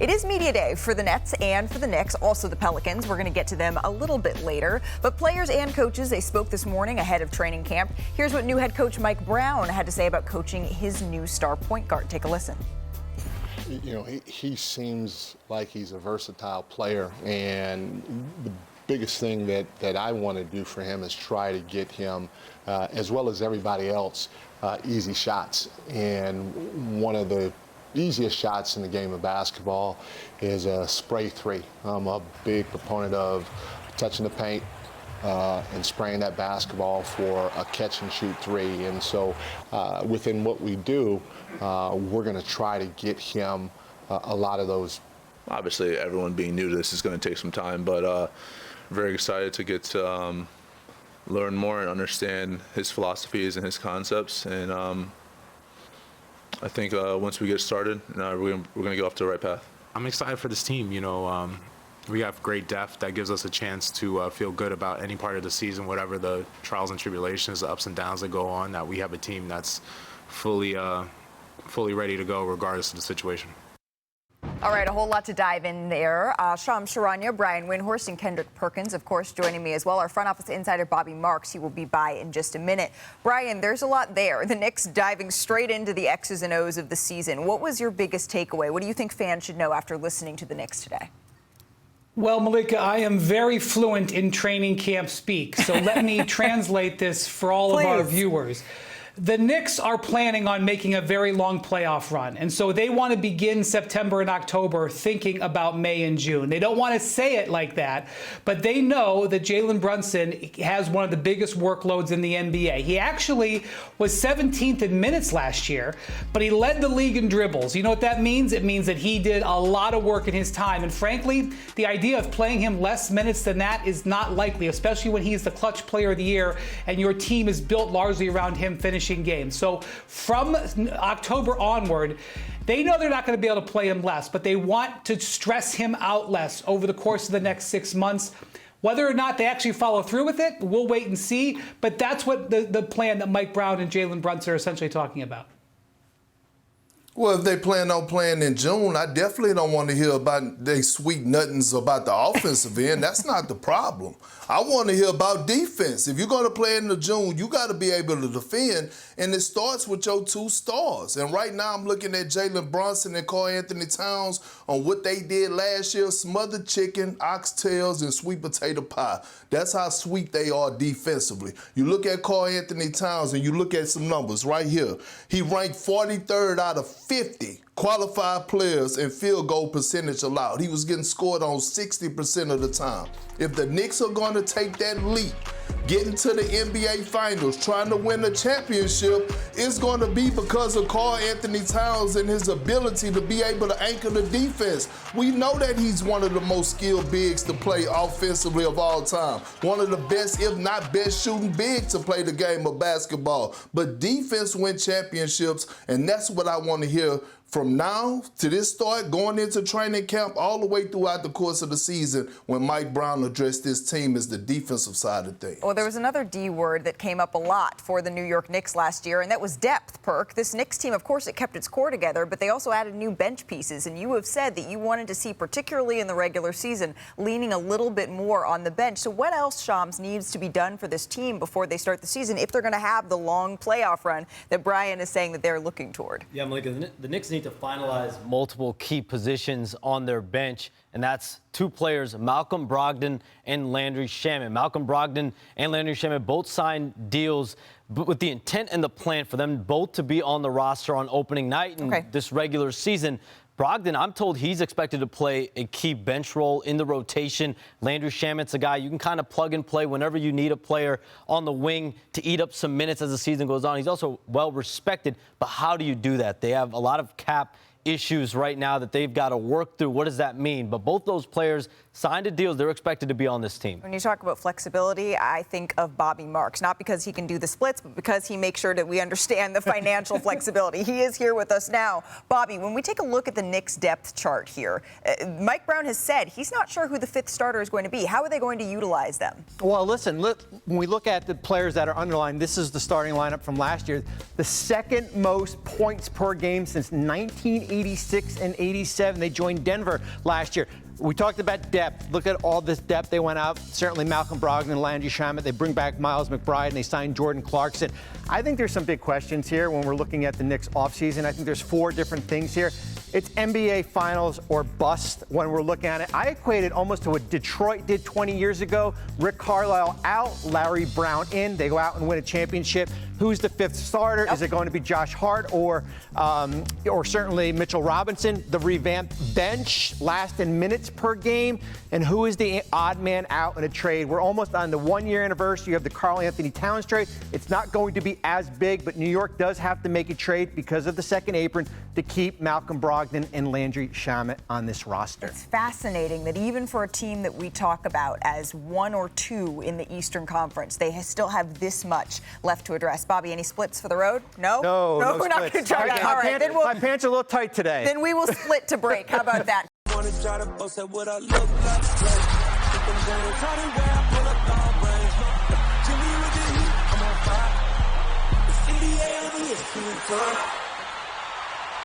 It is media day for the Nets and for the Knicks, also the Pelicans. We're going to get to them a little bit later. But players and coaches, they spoke this morning ahead of training camp. Here's what new head coach Mike Brown had to say about coaching his new star point guard. Take a listen. You know, he seems like he's a versatile player, and the biggest thing that I want to do for him is try to get him, as well as everybody else, easy shots. And one of the easiest shots in the game of basketball is a spray three. I'm a big proponent of touching the paint and spraying that basketball for a catch and shoot three. And so within what we do, we're going to try to get him a lot of those. Obviously, everyone being new to this is going to take some time, but very excited to get to learn more and understand his philosophies and his concepts. And I think once we get started, we're going to go off to the right path. I'm excited for this team. You know, we have great depth that gives us a chance to feel good about any part of the season, whatever the trials and tribulations, the ups and downs that go on, that we have a team that's fully ready to go regardless of the situation. All right, a whole lot to dive in there. Charania, Brian Windhorst, and Kendrick Perkins, of course, joining me as well. Our front office insider, Bobby Marks, he will be by in just a minute. Brian, there's a lot there. The Knicks diving straight into the X's and O's of the season. What was your biggest takeaway? What do you think fans should know after listening to the Knicks today? Well, Malika, I am very fluent in training camp speak, so let me translate this for all of our viewers. The Knicks are planning on making a very long playoff run, and so they want to begin September and October thinking about May and June. They don't want to say it like that, but they know that Jalen Brunson has one of the biggest workloads in the NBA. He actually was 17th in minutes last year, but he led the league in dribbles. You know what that means? It means that he did a lot of work in his time, and frankly, the idea of playing him less minutes than that is not likely, especially when he's the clutch player of the year and your team is built largely around him finishing games. So from October onward, they know they're not going to be able to play him less, but they want to stress him out less over the course of the next 6 months. Whether or not they actually follow through with it, we'll wait and see. But that's what the plan that Mike Brown and Jalen Brunson are essentially talking about. Well, if they plan on playing in June, I definitely don't want to hear about they sweet nothings about the offensive end. That's not the problem. I want to hear about defense. If you're going to play in the June, you got to be able to defend, and it starts with your two stars. And right now I'm looking at Jalen Brunson and Karl-Anthony Towns on what they did last year, smothered chicken, oxtails, and sweet potato pie. That's how sweet they are defensively. You look at Karl-Anthony Towns and you look at some numbers right here. He ranked 43rd out of 50 qualified players in field goal percentage allowed. He was getting scored on 60% of the time. If the Knicks are going to take that leap, getting to the NBA Finals, trying to win a championship, it's going to be because of Karl-Anthony Towns and his ability to be able to anchor the defense. We know that he's one of the most skilled bigs to play offensively of all time. One of the best, if not best, shooting big to play the game of basketball. But defense wins championships, and that's what I want to hear from now to this start, going into training camp, all the way throughout the course of the season when Mike Brown addressed this team is the defensive side of things. Well, there was another D word that came up a lot for the New York Knicks last year, and that was depth, Perk. This Knicks team, of course, it kept its core together, but they also added new bench pieces, and you have said that you wanted to see, particularly in the regular season, leaning a little bit more on the bench. So what else, Shams, needs to be done for this team before they start the season if they're going to have the long playoff run that Brian is saying that they're looking toward? Yeah, Malika, the Knicks need to finalize multiple key positions on their bench, and that's two players, Malcolm Brogdon and Landry Shamet. Malcolm Brogdon and Landry Shamet both signed deals with the intent and the plan for them both to be on the roster on opening night and this regular season. Brogdon, I'm told he's expected to play a key bench role in the rotation. Landry Shamet's a guy you can kind of plug and play whenever you need a player on the wing to eat up some minutes as the season goes on. He's also well respected, but how do you do that? They have a lot of cap issues right now that they've got to work through. What does that mean? But both those players signed a deal. They're expected to be on this team. When you talk about flexibility, I think of Bobby Marks, not because he can do the splits, but because he makes sure that we understand the financial flexibility. He is here with us now. Bobby, when we take a look at the Knicks depth chart here, Mike Brown has said he's not sure who the fifth starter is going to be. How are they going to utilize them? Well, listen, when we look at the players that are underlined, this is the starting lineup from last year. The second most points per game since 1980. 86 and 87. They joined Denver last year. We talked about depth. Look at all this depth they went out. Certainly Malcolm Brogdon and Landry Shamet. They bring back Miles McBride and they signed Jordan Clarkson. I think there's some big questions here when we're looking at the Knicks offseason. I think there's 4 different things here. It's NBA Finals or bust when we're looking at it. I equate it almost to what Detroit did 20 years ago. Rick Carlisle out, Larry Brown in. They go out and win a championship. Who's the 5th starter? Is it going to be Josh Hart or certainly Mitchell Robinson? The revamped bench, last in minutes per game, and who is the odd man out in a trade? We're almost on the 1-year anniversary of the Karl-Anthony Towns trade. It's not going to be as big, but New York does have to make a trade because of the second apron to keep Malcolm Brogdon and Landry Shamet on this roster. It's fascinating that even for a team that we talk about as 1 or 2 in the Eastern Conference, they still have this much left to address. Bobby, any splits for the road? No, we're not going to try that. All right, then my pants are a little tight today. Then we will split to break. How about that? I'm on fire.